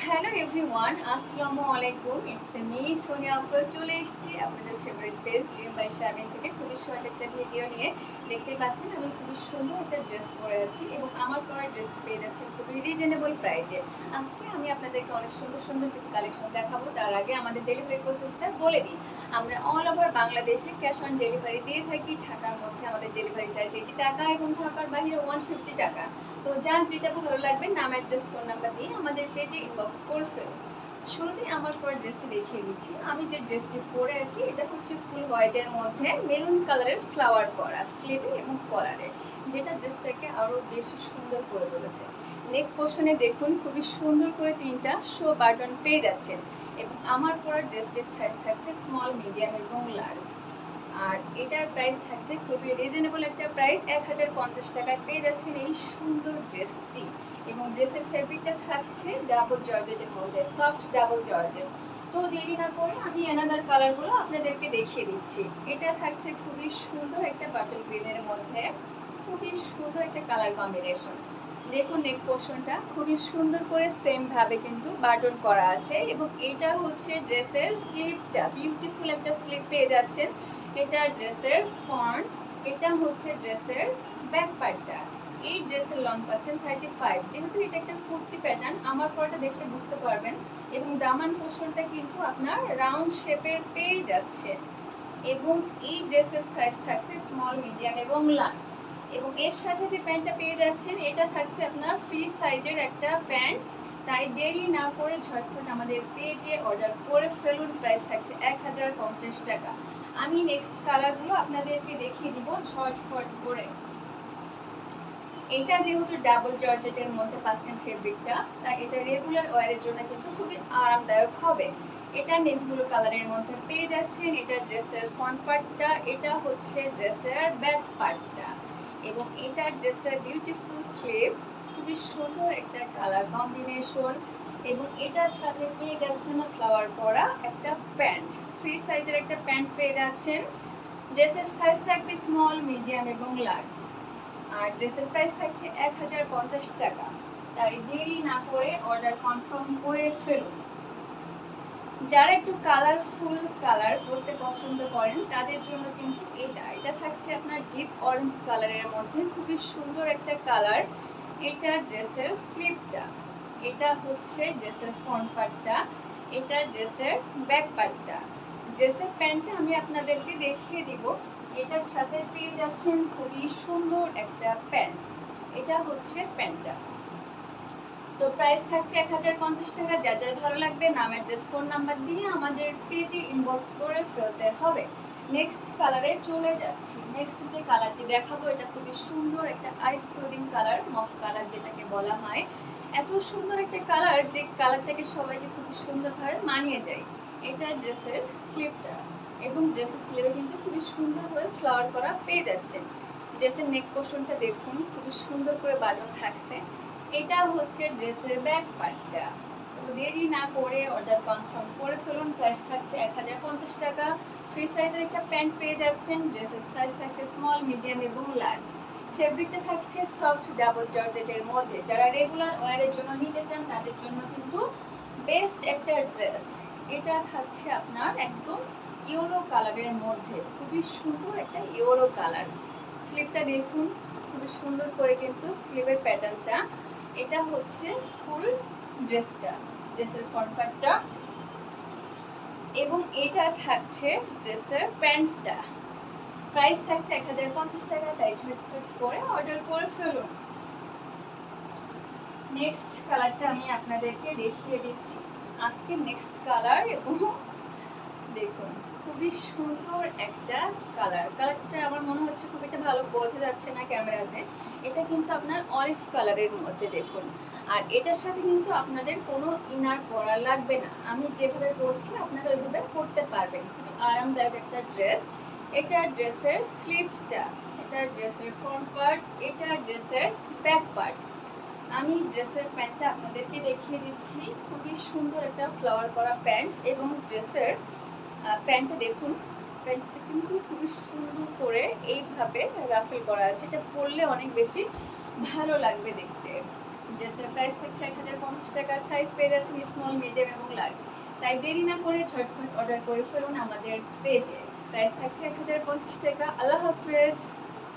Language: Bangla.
হ্যালো এভরিওয়ান, আসসালামু আলাইকুম। ইটস মি সোনিয়া আফরোজ, চলে এসেছি আপনাদের favourite page dream by Sharmin থেকে খুবই শর্ট একটা ভিডিও নিয়ে। দেখতেই পাচ্ছেন আমি খুবই সুন্দর একটা ড্রেস পরে আছি এবং আমার পরা ড্রেসটি পেয়ে যাচ্ছেন খুবই রিজনেবল প্রাইজে। আজকে আমি আপনাদেরকে অনেক সুন্দর সুন্দর কিছু কালেকশন দেখাবো। তার আগে আমাদের ডেলিভারি প্রসেসটা বলে দিই। আমরা অল ওভার বাংলাদেশে ক্যাশ অন ডেলিভারি দিয়ে থাকি। ঢাকার মধ্যে আমাদের ডেলিভারি চার্জ 80 টাকা এবং ঢাকার বাইরে 150 টাকা। তো যার যেটা ভালো লাগবে নাম, অ্যাড্রেস, ফোন নাম্বার দিয়ে আমাদের পেজে ইনবক্স করে ফেলুন। শুরুতেই আমার পরে ড্রেসটি দেখিয়ে দিচ্ছি। আমি যে ড্রেসটি পরে আছি এটা হচ্ছে ফুল হোয়াইটের মধ্যে মেরুন কালারের ফ্লাওয়ার করা স্লিভে এবং কলারে, যেটা ড্রেসটাকে আরও বেশি সুন্দর করে তুলেছে। নেক পোর্শনে দেখুন খুবই সুন্দর করে 3টা শো বাটন পেয়ে যাচ্ছেন এবং আমার পরা ড্রেসটির সাইজ থাকছে স্মল, মিডিয়াম এবং লার্জ। আর এটার প্রাইস থাকছে খুবই রিজনেবল একটা প্রাইস, 1050 টাকায় পেয়ে যাচ্ছেন এই সুন্দর ড্রেসটি। এবং ড্রেসের ফেব্রিকটা থাকছে ডাবল জর্জেটের মধ্যে, সফট ডাবল জর্জেট। তো দেরি না করে আমি অ্যানাদার কালারগুলো আপনাদেরকে দেখিয়ে দিচ্ছি। এটা থাকছে খুবই সুন্দর একটা বাটল গ্রিনের মধ্যে, খুবই সুন্দর একটা কালার কম্বিনেশন। দেখুন নেক পোর্শনটা খুবই সুন্দর করে সেম ভাবে কিন্তু বাটন করা আছে এবং এটা হচ্ছে ড্রেসের স্লিভটা, বিউটিফুল একটা স্লিভ পেয়ে যাচ্ছেন। এটা ড্রেসের ফ্রন্ট, এটা হচ্ছে ড্রেসের ব্যাক পার্টটা। এই ড্রেসের লং পাচ্ছেন 35। যেহেতু এটা একটা কুর্তি প্যাটার্ন, আমার পরটা দেখলে বুঝতে পারবেন। এবং দামান পোর্শনটা কিন্তু আপনার রাউন্ড শেপের পেয়ে যাচ্ছে এবং এই ড্রেসের সাইজ থাকছে স্মল, মিডিয়াম এবং লার্জ। এবং এর সাথে যে প্যান্টটা পেয়ে যাচ্ছেন এটা থাকছে আপনার ফ্রি সাইজের একটা প্যান্ট। তাই দেরি না করে ঝটপট আমাদের পেজে অর্ডার করে ফেলুন। প্রাইস থাকছে 1050 টাকা। আমি নেক্সট কালারগুলো আপনাদেরকে দেখিয়ে দিব ঝটফট করে। এটা যেহেতু ডাবল জর্জেটের মধ্যে পাচ্ছেন ফেব্রিকটা, তাই এটা রেগুলার ওয়ারের জন্য কিন্তু খুবই আরামদায়ক হবে। এটা নেভি ব্লু কালারের মধ্যে পেয়ে যাচ্ছেন। এটা ড্রেসের ফ্রন্ট পার্টটা, এটা হচ্ছে ড্রেসের ব্যাক পার্টটা এবং এটা ড্রেসের বিউটিফুল স্লিভ, খুবই সুন্দর একটা কালার কম্বিনেশন। এবং এটার সাথে পেয়ে যাচ্ছেন ফ্লাওয়ার করা একটা প্যান্ট, ফ্রি সাইজের একটা প্যান্ট পেয়ে যাচ্ছেন। ড্রেসের সাইজ থাকবে স্মল, মিডিয়াম এবং লার্জ। আর ড্রেসের প্রাইস থাকছে 1050 টাকা। তাই দেরি না করে অর্ডার কনফার্ম করে ফেলুন। যারা একটু কালারফুল কালার পরতে পছন্দ করেন তাদের জন্য কিন্তু এটা থাকছে আপনার ডিপ অরেঞ্জ কালারের মধ্যে, খুবই সুন্দর একটা কালার। এটা ড্রেসের স্লিভটা, এটা হচ্ছে ড্রেসের ফ্রন্ট পার্টটা, এটা ড্রেসের ব্যাক পার্টটা। ড্রেসের প্যান্টটা আমি আপনাদেরকে দেখিয়ে দিব। এটার সাথে পেয়ে যাচ্ছেন খুবই সুন্দর একটা প্যান্ট। এটা হচ্ছে প্যান্টটা। তো প্রাইস থাকছে 1050 টাকা। যা যা ভালো লাগবে নাম, অ্যাড্রেস, ফোন নাম্বার দিয়ে আমাদের পেজে ইনবক্স করে ফেলতে হবে। নেক্সট কালারে চলে যাচ্ছি। নেক্সট যে কালারটি দেখাবো এটা খুবই সুন্দর একটা আইস সুদিং কালার, মফ কালার যেটাকে বলা হয়। এত সুন্দর একটা কালার যে কালারটাকে সবাইকে খুব সুন্দরভাবে মানিয়ে যায়। এটা ড্রেসের স্লিভটা এবং ড্রেসের স্লিভে কিন্তু খুবই সুন্দরভাবে ফ্লাওয়ার করা পেয়ে যাচ্ছে। ড্রেসের নেক পোর্শনটা দেখুন খুবই সুন্দর করে বাটন থাকছে। এটা হচ্ছে ড্রেসের ব্যাক পার্টটা। তো দেরি না করে অর্ডার কনফার্ম করে ফেলুন। প্রাইস থাকছে 1050 টাকা। ফ্রি সাইজের একটা প্যান্ট পেয়ে যাচ্ছেন। ড্রেসের সাইজ থাকছে স্মল, মিডিয়াম এবং লার্জ। ফেব্রিকটা থাকছে সফট ডাবল জর্জেটের মধ্যে। যারা রেগুলার ওয়ারের জন্য নিতে চান তাদের জন্য কিন্তু বেস্ট একটা ড্রেস। এটা থাকছে আপনার একদম ইয়েলো কালারের মধ্যে, খুবই সুন্দর একটা ইয়েলো কালার। স্লিভটা দেখুন খুবই সুন্দর করে কিন্তু স্লিভের প্যাটার্নটা। এটা হচ্ছে ফুল ড্রেসটা, ড্রেসের ফ্রন্ট পার্টটা এবং এটা থাকছে ড্রেসের প্যান্টটা। প্রাইস থাকছে 1050 টাকা। তাই ঝটফট করে অর্ডার করে ফেলুন। নেক্সট কালারটা আমি আপনাদেরকে দেখিয়ে দিচ্ছি। আজকে নেক্সট কালার এবং দেখুন খুবই সুন্দর একটা কালার। কালারটা আমার মনে হচ্ছে খুব একটা ভালো বোঝা যাচ্ছে না ক্যামেরাতে। এটা কিন্তু আপনার অলিভ কালারের মধ্যে দেখুন। আর এটার সাথে কিন্তু আপনাদের কোনো ইনার পরা লাগবে না। আমি যেভাবে পরছি আপনারা ওইভাবে পরতে পারবেন। খুবই আরামদায়ক একটা ড্রেস। এটা ড্রেসের স্লিভটা, এটা ড্রেসের ফ্রন্ট পার্ট, এটা ড্রেসের ব্যাক পার্ট। আমি ড্রেসের প্যান্টটা আপনাদেরকে দেখিয়ে দিচ্ছি। খুবই সুন্দর একটা ফ্লাওয়ার করা প্যান্ট এবং ড্রেসের প্যান্টটা দেখুন, প্যান্টটা কিন্তু খুবই সুন্দর করে এইভাবে রাফেল করা আছে। এটা পরলে অনেক বেশি ভালো লাগবে দেখতে। ড্রেসের প্রাইস থাকছে 1050 টাকা, সাইজ পেয়ে যাচ্ছেন স্মল, মিডিয়াম এবং লার্জ। তাই দেরি না করে ঝটপট অর্ডার করে ফেলুন আমাদের পেজে। প্রাইস থাকছে 1050 টাকা। আল্লাহ হাফেজ।